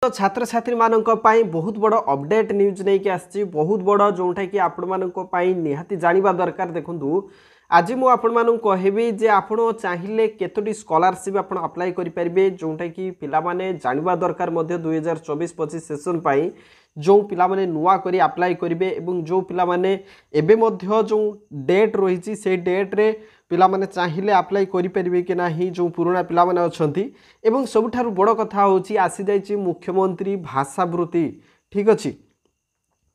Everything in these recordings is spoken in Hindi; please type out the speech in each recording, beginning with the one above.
तो छात्र छात्री मानक पई बहुत बड़ अपडेट न्यूज नहीं कि आसी बहुत बड़ जोटा कि आपण मानक पई निहाती जानिबा दरकार। देखंतु आज मु आपण मानक कहबी जे आपण चाहिए केतोटी स्कॉलरशिप आपण अप्लाई करि परिबे जोटा कि पिला माने जानिबा दरकार मध्य 2024-25 सेशन पई जो पिला माने नुआ करी अप्लाई करिवे एवं जो पिला माने एबे मध्य जो डेट रही से डेट रे पिला माने चाहिए अप्लाई करि परिबे कि नाही जो पुराना पिला माने अछंती। एवं सबुठारु बड़ कथा होची आसी जाइछि मुख्यमंत्री भाषा वृत्ति। ठीक अछि,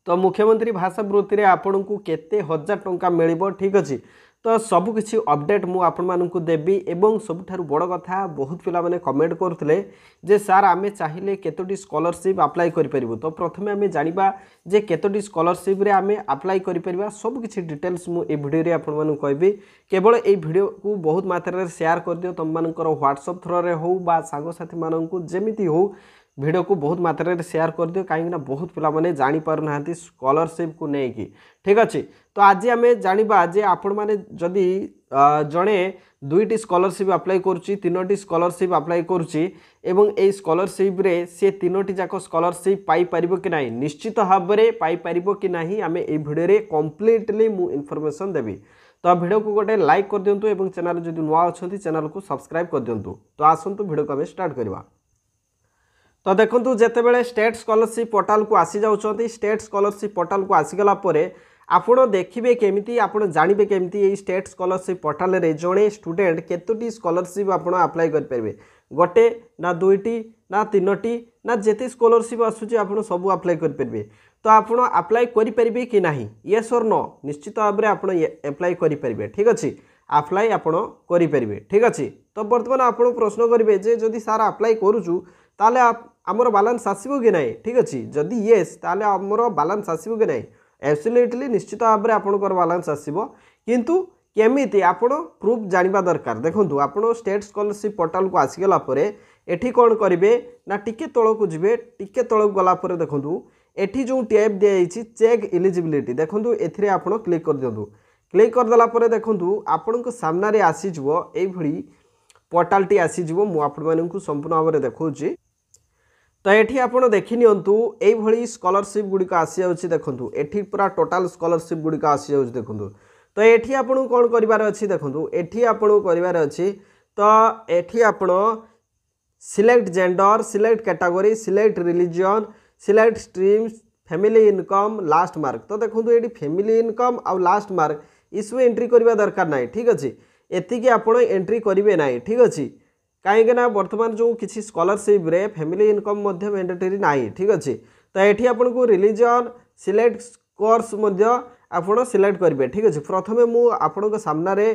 तो मुख्यमंत्री भाषा वृत्ति रे आपन को केते हजार टंका मिलिबो। ठीक अछि, तो सब किछि अपडेट मु आपण मानकु देबी। एवं सबुठारु बड़ कथा बहुत पिला माने कमेंट करथिले जे सर आमे चाहिए केतोटी स्कॉलरशिप अप्लाई करि परिबो। तो प्रथमे आमे जानिबा जे केतोटी स्कॉलरशिप रे आमे अप्लाई करि परिबा सब किछि डिटेल्स मु ए वीडियो रे आपण मानकु कहबी। केवल ए वीडियो को बहुत मात्रा रे शेयर कर दियो तम मानकर व्हाट्सएप थ्रो रे हो बा सांग साथी मानकु जेमिति हो वीडियो को बहुत मात्रा रे शेयर कर दियो कहीं बहुत पिला माने जानि पार नाहंती स्कॉलरशिप को नै कि। ठीक अछि, तो आज आमे जानिबा जे आपण माने जदी जणे दुईटी स्कॉलरशिप अप्लाई करूची तीनोटी स्कॉलरशिप अप्लाई करूची एवं ए स्कॉलरशिप रे से तीनोटी जाको स्कॉलरशिप पाई परिबो कि नाही निश्चित भाव रे पाई परिबो कि नाही आमे ए वीडियो रे कंप्लीटली मु इन्फॉर्मेशन देबी। तो वीडियो को गोटे लाइक कर दियंतु एवं चैनल जदि नुआ अछंती चैनल को सब्सक्राइब कर दियंतु। तो आसंतु वीडियो को आमे स्टार्ट करबा। तो देखंतु जेतेबेले स्टेट स्कॉलरशिप पोर्टल को आसी जाउछंती स्टेट स्कॉलरशिप पोर्टल को आसी गला परे आपण देखिबे केमिति आपण जानिबे केमिति ए स्टेट स्कॉलरशिप पोर्टल रे जणे स्टूडेंट केतोटी स्कॉलरशिप आपण अप्लाई कर परबे गोटे ना दुईटी ना तीनोटी ना जेते स्कॉलरशिप आसुची आपण सब अप्लाई कर परबे। तो आपण अप्लाई करि परिबे कि नाही यस और नो निश्चित भाव रे आपण अप्लाई करि परिबे। ठीक अछि, अप्लाई आपण करि परिबे। ठीक अछि, तो वर्तमान आपण प्रश्न करिवे जे जदि सार अप्लाई करूछु ताले हमर बैलेंस आसीबो कि नाही। ठीक अछि, जदि यस ताले हमर बैलेंस आसीबो कि नाही एब्सोल्युटली निश्चित भाव रे आपनकर बैलेंस आसीबो। किंतु केमिति आपण प्रूफ जानिबा दरकार। देखंतु आपण स्टेट स्कॉलरशिप पोर्टल को आसी गला परे एठी कोन करिवे ना टिके तळ को जिवे टिके तळ गला परे देखंतु एठी जो टैब दियाइछि चेक एलिजिबिलिटी देखंतु एथिरे आपण क्लिक कर दियंतु। क्लिक कर दला परे देखंतु आपनक सामना रे आसी जिवो एई भली पोर्टल टी आसी जिवो मु आपण मानकु संपूर्ण भाव रे देखौछि। तो ये आपड़ देखी नियंतु एई भली स्कॉलरशिप गुड़िक आसी जाउछि देखंतु एठी पूरा टोटल स्कॉलरशिप गुड़िक आसी जाउछि देखंतु। तो एठी आपन कोन करिवार अछि देखंतु एठी आपन करिवार अछि। तो एठी आपन select gender select category select religion select stream family income last mark. तो देखंतु एठी फैमिली इनकम आ लास्ट मार्क इसु एंट्री करिवा दरकार नाही। ठीक अछि, एतिकी आपन एंट्री करिवे नाही। ठीक अछि, कहीं बर्तमान जो किसी स्कॉलरशिप रे फैमिली इनकम मध्य मैंडेटरी नाही। ठीक अच्छे, तो ये आपन को रिलीजन सिलेक्ट कोर्स मध्य आपन सिलेक्ट करेंगे। ठीक अच्छे, प्रथमे मु आपन को सामना रे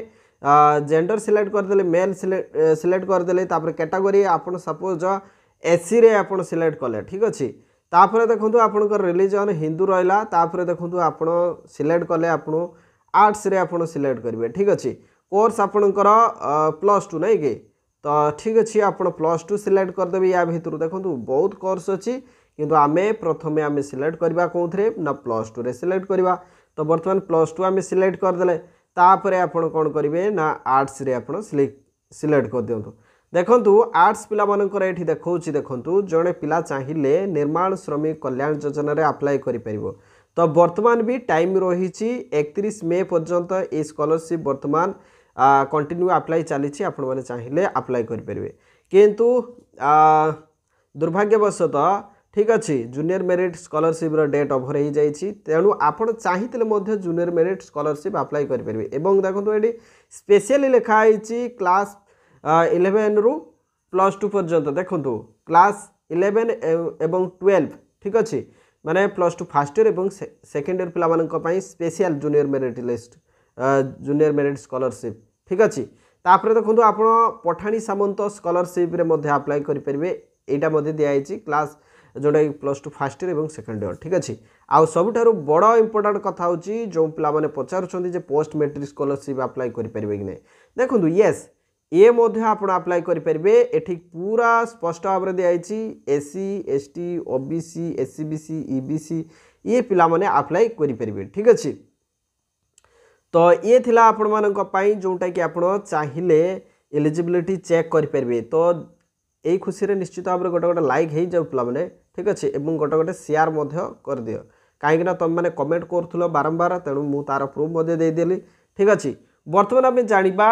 जेंडर सिलेक्ट करदे मेल सिलेक्ट करदे तापर कैटेगरी आपन सपोज एससी रे आपन सिलेक्ट कले। ठीक अच्छे, तापर देखंतु आपन को रिलीजन हिंदू रहिला तापर देखंतु आपन सिलेक्ट कले आपन आर्ट्स रे आपन सिलेक्ट करेंगे। ठीक अच्छे, कोर्स आपनकर +2 नहीं के। तो ठीक अच्छे आप +2 सिलेक्ट करदेवे। या भितर देखो बहुत कोर्स अच्छी किंतु आमे प्रथमे आमे सिलेक्ट करवा कौन ना +2 रे सिलेक्ट करवा। तो बर्तमान +2 आमे सिलेक्ट करदे तापर आपन कौन करेंगे ना आर्ट्स रे आपन सिलेक्ट कर दियंतु। देखंतु आर्ट्स पिला मानकर एठी देखौछि देखंतु जणे पिला चाहिए निर्माण श्रमिक कल्याण योजना रे अप्लाई करि परिबो। तो वर्तमान भी टाइम रही 31 मई पर्यंत ए स्कॉलरशिप वर्तमान कंटिन्यू अप्लाई चली आपण मैंने चाहिए अप्लाई करेंगे। किंतु दुर्भाग्यवशतः ठीक अच्छे junior merit scholarship date over हो जाइए तेणु आपड़ चाहिए जूनियर मेरिट स्कॉलरशिप अप्लाई करेंगे। एवं देखो ये स्पेशली लिखाई क्लास 11 रु +2 पर्यंत देखो क्लास 11 एवं 12 ठीक अच्छे माने +2 फर्स्ट ईयर और सेकेंड ईयर पिला special junior merit list junior merit scholarship. ठीक अच्छे, तापर देखो आप पठाणी सामंत स्कॉलरशिप रे मध्य अप्लाई करेंगे। यहाँ दिखाई क्लास जोटा +2 फर्स्ट ईयर और सेकेंड ईयर। ठीक अच्छे, आउ सबुठारु बड़ इंपोर्टेंट कथा होची जो पिला माने पचारुछंती जे पोस्ट मैट्रिक स्कॉलरशिप अप्लाई करेंगे कि नहीं। देखो येस ये मध्य आप अप्लाई करेंगे। एठी पूरा स्पष्ट भाव में दिखाई SC ST OBC SCBC EBC ये पिला माने अप्लाई करेंगे। ठीक अच्छे, तो ये थिला आपण मानक पई जोटा कि आपण चाहिए एलिजिबिलिटी चेक करेंगे। तो यही खुशी रे निश्चित भाव में गोटे गोटे लाइक हो जाऊ पे ठीक अच्छे और गोटे गोटे शेयर कर दियो कहीं तुम मैंने कमेंट करूँ बारंबार तेणु मुझे तार प्रूफ देदेली ठीक अच्छे। बर्तमान आम जाना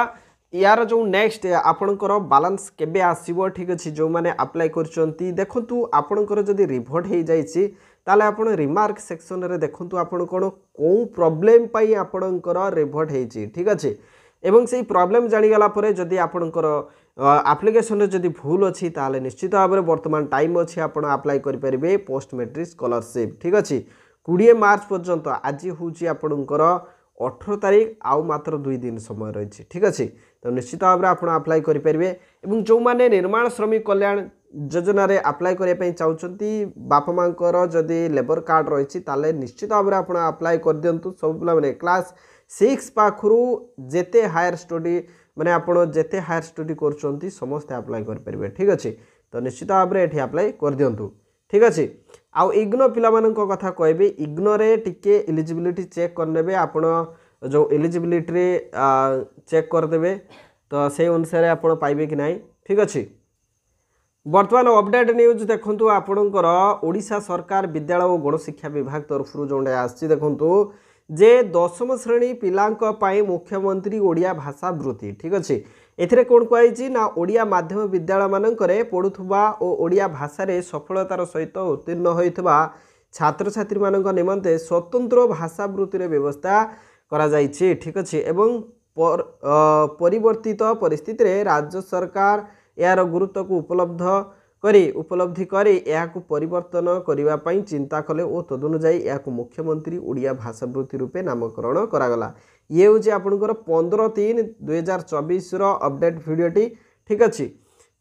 यार जो नेक्स्ट आपणकर बालांस केबे आसीबो ठीक अच्छे जो मैंने अप्लाई करछंती देखंतु आपणकर जदि रिभोट हो जाइछि ताले आपण रिमार्क सेक्शन रे देखंतु आपण कोन को प्रॉब्लम पई आपणकर रिभोट होइछि ठीक अच्छे एवं से प्रॉब्लम जानी गला परे जदि आपणकर एप्लिकेशन रे जदि भूल अछि ताले निश्चित भाव में वर्तमान टाइम अछि आपण अप्लाई करि परिबे पोस्ट मैट्रिक स्कॉलरशिप ठीक अच्छे 20 मार्च पर्यंत आज होउछि आपणकर 18 तारीख आउ मात्र 2 दिन समय रही ठीक अच्छे तो निश्चित भाव में आपड़ अप्लाई करेंगे और जो मैंने निर्माण श्रमिक कल्याण योजना रे अप्लाई करने चाहते बापा माँ जदि लेबर कार्ड रही ताले निश्चित भाव में आपड़ अप्लाई कर दिंतु सब पे क्लास 6 पाखु जेते हायर स्टडी माने आपड़ जेते हायर स्टडी कर समस्ते अप्लाई करेंगे ठीक अच्छे तो निश्चित भाव में ये अप्लाई कर दिंतु ठीक अच्छे। आउ इग्नो पिला कथा कहबे इग्नो रे टिके एलिजिबिलिटी चेक करने आपण जो एलिजिबिलिटी रे चेक करदे तो से अनुसार आप पाइबे कि नहीं ठीक अच्छे। वर्तमान अपडेट न्यूज देखंतु आपणकर ओडिशा सरकार विद्यालय और गणशिक्षा विभाग तरफ जो आसी देखंतु जे 10म श्रेणी पिलांक पाई मुख्यमंत्री ओडिया भाषा वृत्ति ठीक अच्छे एथिरे कौन कहुई ना ओडिया माध्यम विद्यालय मानकरे पढ़ुवा और ओडिया भाषा रे सफलतार सहित उत्तीर्ण होइथबा छात्र छात्री मानक निमंते स्वतंत्र भाषा वृत्ति रे व्यवस्था करा जाइछि ठीक अच्छे एवं परिवर्तित परिस्थिति रे राज्य सरकार यार गुरुत्व को उपलब्धि करी याकु परिवर्तन करिवा पई चिंता कले और तदनुजाई याकु मुख्यमंत्री ओडिया भाषा वृत्ति रूपे नामकरण करागला। ये हूँ आपंकर 15/3/2024 अपडेट भिडियोटी ठीक अच्छे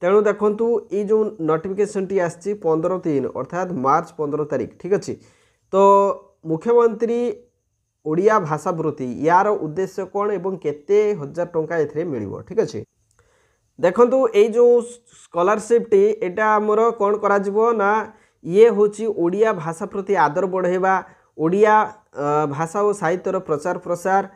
तेणु देखु ये जो नोटिफिकेशन टी आसी 15/3 अर्थात मार्च 15 तारीख ठीक अच्छे तो मुख्यमंत्री ओडिया भाषा वृत्ति यार उद्देश्य कौन एवं केते हजार टंका एथिरे मिलिबो ठीक अच्छे। देखंतु ये जो स्कॉलरशिप टी एटा आमर कौन करा जिवो ना ये होची ओडिया भाषा प्रति आदर बढ़ेबा ओडिया भाषा और साहित्यर प्रचार प्रसार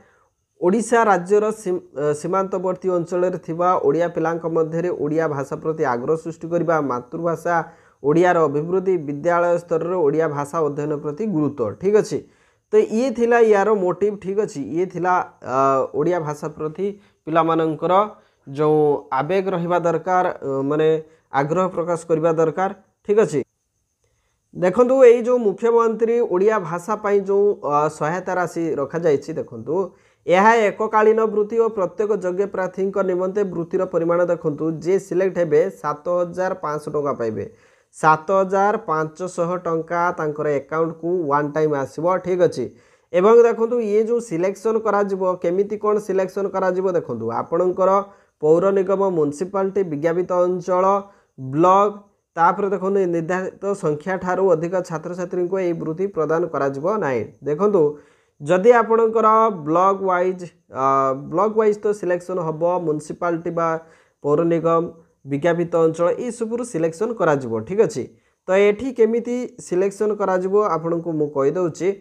ओडिशा राज्यर सीमांतवर्ती अंचल थिबा ओडिया पिलांक मध्यरे ओडिया भाषा प्रति आग्रह सृष्टि करबा मातृभाषा ओडियार अभिवृद्धि विद्यालय स्तर रे ओडिया भाषा अध्ययन प्रति गुरुत्व ठीक अच्छे तो ये थिला यार मोटिव ठीक अच्छे ये थिला ओडिया भाषा प्रति पिला मानकर जो आवेग रहिबा दरकार माने आग्रह प्रकाश करबा दरकार ठीक अच्छे। देखंतु ये जो मुख्यमंत्री ओडिया भाषा पाई जो सहायता राशि रखा जाइछि देखंतु यह एककालीन वृत्ति और प्रत्येक योग्य प्रार्थी निमंते वृत्तिर परिमाण देखंतु जे सिलेक्ट हेबे 7500 टंका पाइबे 7500 टंका तांकर अकाउंट को वन टाइम आसीबो ठीक अच्छे एवं देखंतु ये जो सिलेक्शन करा जिवो केमिति कोन सिलेक्शन करा जिवो देखंतु आपणकर पौर निगम म्युनिसिपालिटी विज्ञापित अंचल ब्लॉक तापर देखो निर्धारित संख्या ठारू अधिक छात्र छात्री को यह वृत्ति प्रदान करा जिवो नाही देखंतु जदि आपणकर ब्लॉक वाइज तो सिलेक्शन हम म्युनिसिपालिटी बा पौर निगम विज्ञापित अंचल ये सब सिलेक्शन करा जिवो ठीक अच्छे तो ये केमिति सिलेक्शन करा जिवो आपनको मु कहि दउची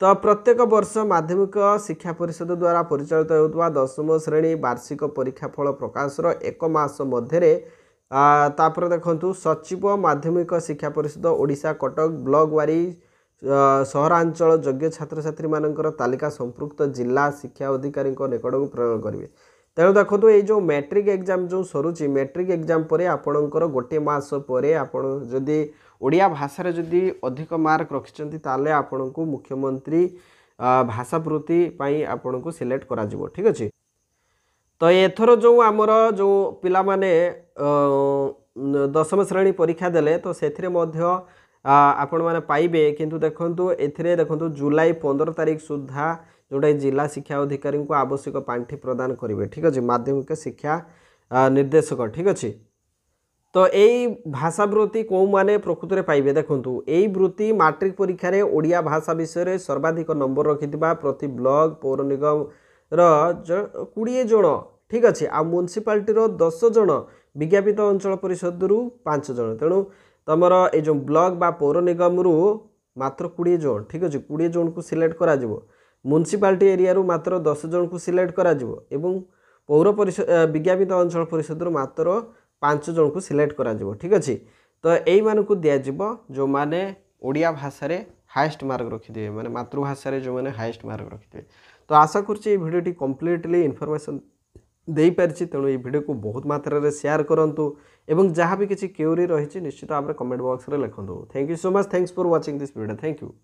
तो प्रत्येक वर्ष माध्यमिक शिक्षा परिषद द्वारा परिचालित होता 10म श्रेणी वार्षिक परीक्षा फल प्रकाशर 1 मास मध्य तापर देखंतु सचिव माध्यमिक शिक्षा परिषद ओडिशा कटक ब्लॉक वारी सहरांचल योग्य छात्र छात्री मानकर तालिका संपृक्त जिला शिक्षा अधिकारी निकट को प्रेरण करेंगे तेणु देखो ये जो मैट्रिक एग्जाम जो सरुची मैट्रिक एग्जाम पर आपणकर गोटे मास पर आपण जदि ओडिया भाषा रे जदि अधिक मार्क रखिछंती ताले आपण को मुख्यमंत्री भाषा वृत्ति पाई आपण को सिलेक्ट करा जिवो ठीक अच्छे। तो एथर जो आमर जो पिला माने 10म श्रेणी परीक्षा देले तो सेथिरे मध्य आपण माने पाइबे किंतु देखंतु एथिरे देखंतु जुलाई 15 तारीख सुधा जोटा जिला शिक्षा अधिकारी को आवश्यक पांठि प्रदान करेंगे ठीक अच्छे माध्यमिक शिक्षा निर्देशक ठीक अच्छे। तो यही भाषा वृत्ति कौ माने प्रकृत में पाइबे देखंतु यही वृत्ति मैट्रिक परीक्षा रे ओडिया भाषा विषय रे सर्वाधिक नंबर रखिथिबा प्रति ब्लॉक पौर निगम 20 जन ठीक अच्छे आ म्युनिसिपालिटी 10 जन विज्ञापित अंचल परिषद रु 5 जन तेणु तमर ये जो ब्लॉक बा पौर निगम रु मात्र 20 जन ठीक अच्छे 20 जन को सिलेक्ट करा जिवो म्युनिसिपालिटी एरिया रु मात्र 10 जन को सिलेक्ट करा जिवो एवं पौर परिषद विज्ञापित अंचल परिषद रु मात्र पांच जन को सिलेक्ट करा जिवो ठीक अछि। तो एई मानकु दिया जिवो जो माने ओडिया भाषा रे हाईएस्ट मार्क रखिथिबे माने मातृभाषा रे जो माने हाईएस्ट मार्क रखिथिबे। तो आशा करछि भिडियोटी कम्प्लीटली इनफॉरमेशन देई पारछि तेणु ये वीडियो को बहुत मात्रा रे शेयर करंतु एवं जहाँ भी किसी क्यूरी रही निश्चित भाव में कमेंट बॉक्स रे लिखंतु। Thank you so much, thanks for watching this video, thank you.